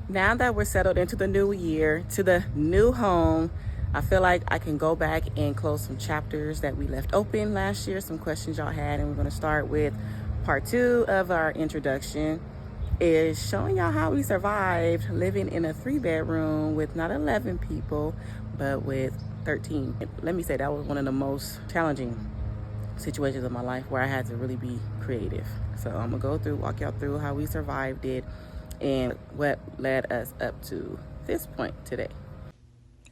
Now that we're settled into the new year, to the new home, I feel like I can go back and close some chapters that we left open last year, some questions y'all had, and we're going to start with part 2 of our introduction, is showing y'all how we survived living in a 3-bedroom with not 11 people, but with 13. Let me say that was one of the most challenging situations of my life where I had to really be creative. So I'm gonna walk y'all through how we survived it and what led us up to this point today.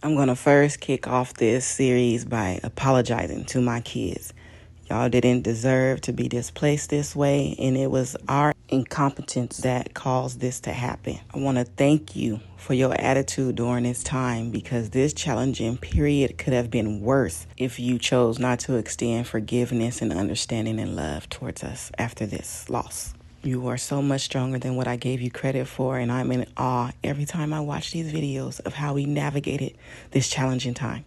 I'm gonna first kick off this series by apologizing to my kids. Y'all didn't deserve to be displaced this way, and it was our incompetence that caused this to happen. I want to thank you for your attitude during this time, because this challenging period could have been worse if you chose not to extend forgiveness and understanding and love towards us after this loss. You are so much stronger than what I gave you credit for, and I'm in awe every time I watch these videos of how we navigated this challenging time.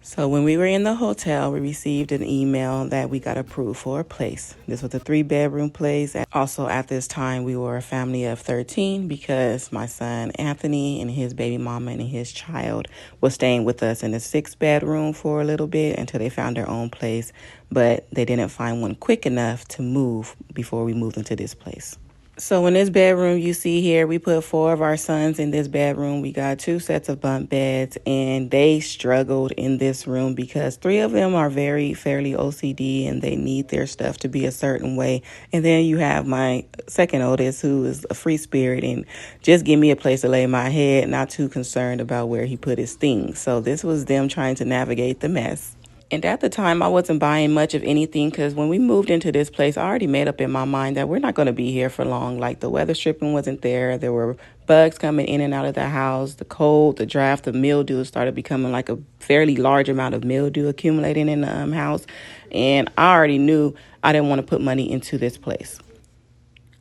So when we were in the hotel, we received an email that we got approved for a place. This was a 3-bedroom place. Also at this time, we were a family of 13 because my son Anthony and his baby mama and his child was staying with us in a 6-bedroom for a little bit until they found their own place. But they didn't find one quick enough to move before we moved into this place. So in this bedroom you see here, we put 4 of our sons in this bedroom. We got 2 sets of bunk beds, and they struggled in this room because 3 of them are fairly OCD and they need their stuff to be a certain way. And then you have my second oldest, who is a free spirit and just give me a place to lay my head, not too concerned about where he put his things. So this was them trying to navigate the mess. And at the time, I wasn't buying much of anything because when we moved into this place, I already made up in my mind that we're not going to be here for long. Like, the weather stripping wasn't there. There were bugs coming in and out of the house. The cold, the draft, the mildew started becoming like a fairly large amount of mildew accumulating in the house. And I already knew I didn't want to put money into this place.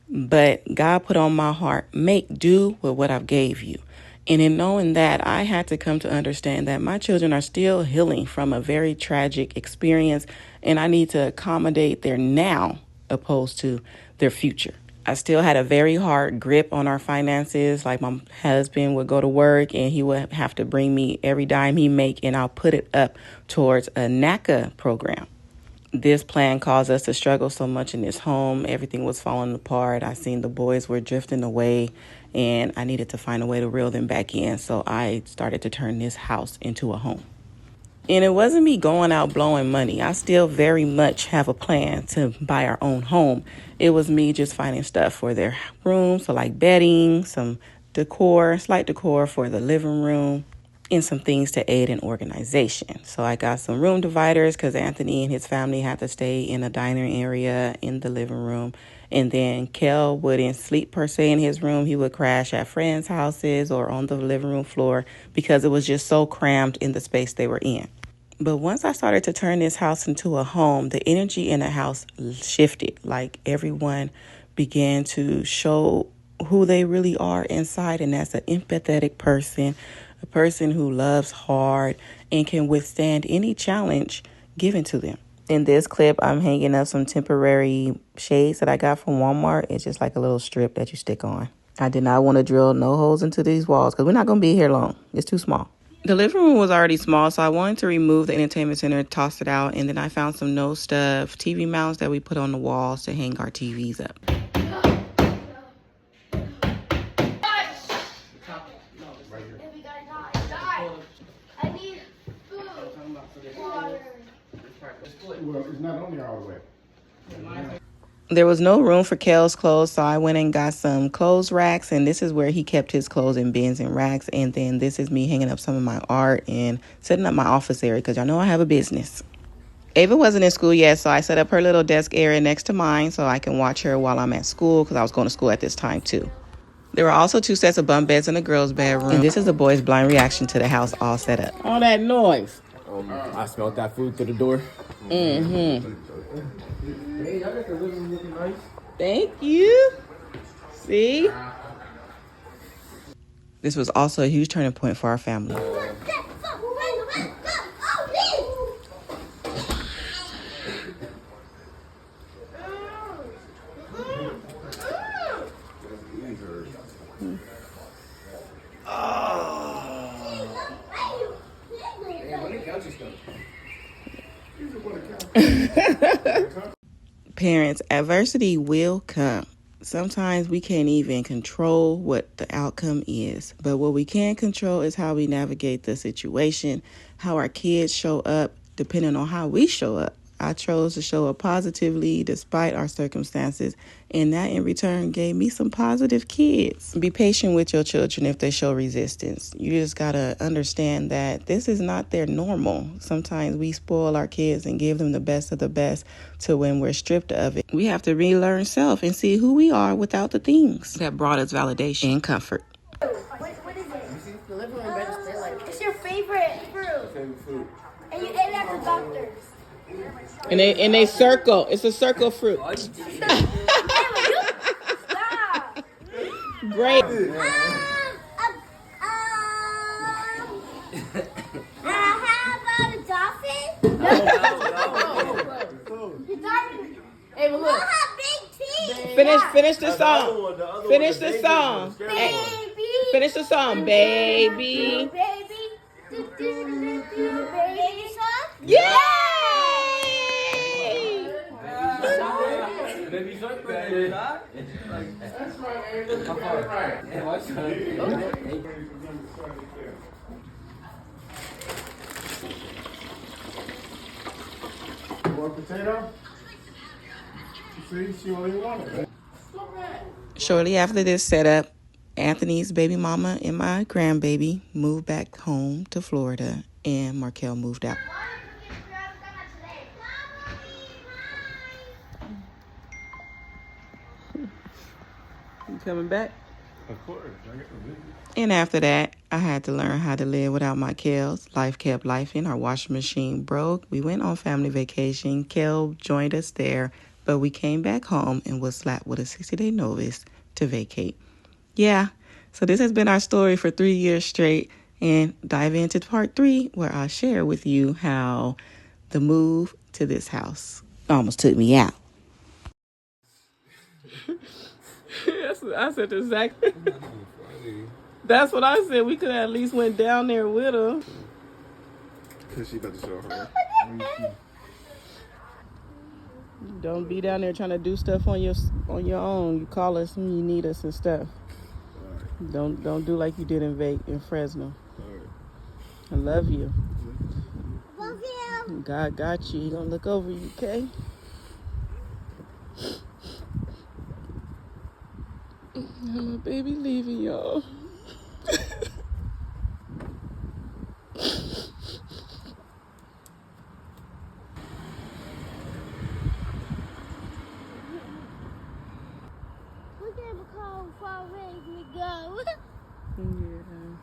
But God put on my heart, make do with what I've gave you. And in knowing that, I had to come to understand that my children are still healing from a very tragic experience, and I need to accommodate their now opposed to their future. I still had a very hard grip on our finances. Like, my husband would go to work and he would have to bring me every dime he make, and I'll put it up towards a NACA program. This plan caused us to struggle so much in this home. Everything was falling apart. I seen the boys were drifting away, and I needed to find a way to reel them back in. So I started to turn this house into a home. And it wasn't me going out blowing money. I still very much have a plan to buy our own home. It was me just finding stuff for their room. So like bedding, some decor, slight decor for the living room, and some things to aid in organization. So I got some room dividers because Anthony and his family had to stay in a dining area in the living room. And then Kel wouldn't sleep per se in his room. He would crash at friends' houses or on the living room floor because it was just so crammed in the space they were in. But once I started to turn this house into a home, the energy in the house shifted. Like, everyone began to show who they really are inside, and that's an empathetic person, a person who loves hard and can withstand any challenge given to them. In this clip, I'm hanging up some temporary shades that I got from Walmart. It's just like a little strip that you stick on. I did not want to drill no holes into these walls because we're not going to be here long. It's too small. The living room was already small, so I wanted to remove the entertainment center, toss it out, and then I found some no-stuff TV mounts that we put on the walls to hang our TVs up. I need food, water. Well, it's not on there all the way. There was no room for Kel's clothes, so I went and got some clothes racks, and this is where he kept his clothes in bins and racks. And then this is me hanging up some of my art and setting up my office area because y'all know I have a business. Ava wasn't in school yet, so I set up her little desk area next to mine so I can watch her while I'm at school because I was going to school at this time too. There were also 2 sets of bunk beds in the girls' bedroom, and this is the boys' blind reaction to the house all set up. All that noise. I smelled that food through the door. Mm-hmm. Hey, I got the living room looking nice. Thank you. See? This was also a huge turning point for our family. Parents, adversity will come. Sometimes we can't even control what the outcome is, but what we can control is how we navigate the situation, how our kids show up, depending on how we show up. I chose to show up positively despite our circumstances, and that in return gave me some positive kids. Be patient with your children if they show resistance. You just gotta understand that this is not their normal. Sometimes we spoil our kids and give them the best of the best to when we're stripped of it. We have to relearn self and see who we are without the things that brought us validation and comfort. What is it? The living room better. It's your favorite fruit. Favorite food. And you ate it at the doctor's. And they circle. It's a circle fruit. Stop. Great. How about a dolphin? No. The dolphin. Hey, but look. Have big teeth. Finish the song. Finish the song. Baby. Finish the song, baby. Baby. Baby shark. Yay! Baby shark, baby. That's right, More potato? See, she only wanted it. Shortly after this setup, Anthony's baby mama and my grandbaby moved back home to Florida, and Markel moved out. You coming back? Of course. And after that, I had to learn how to live without my Kels. Life kept lifing. Our washing machine broke. We went on family vacation. Kel joined us there, but we came back home and was slapped with a 60-day notice to vacate. Yeah, so this has been our story for 3 years straight. And dive into part 3, where I'll share with you how the move to this house almost took me out. I said exactly. That's what I said. We could have at least went down there with her. Because she about to show her. Don't be down there trying to do stuff on your own. You call us when you need us and stuff. Don't do like you did in Fresno. I love you. Love you. God got you. He gonna look over you, okay? My baby leaving, y'all. Look at the car far away we go. Yeah.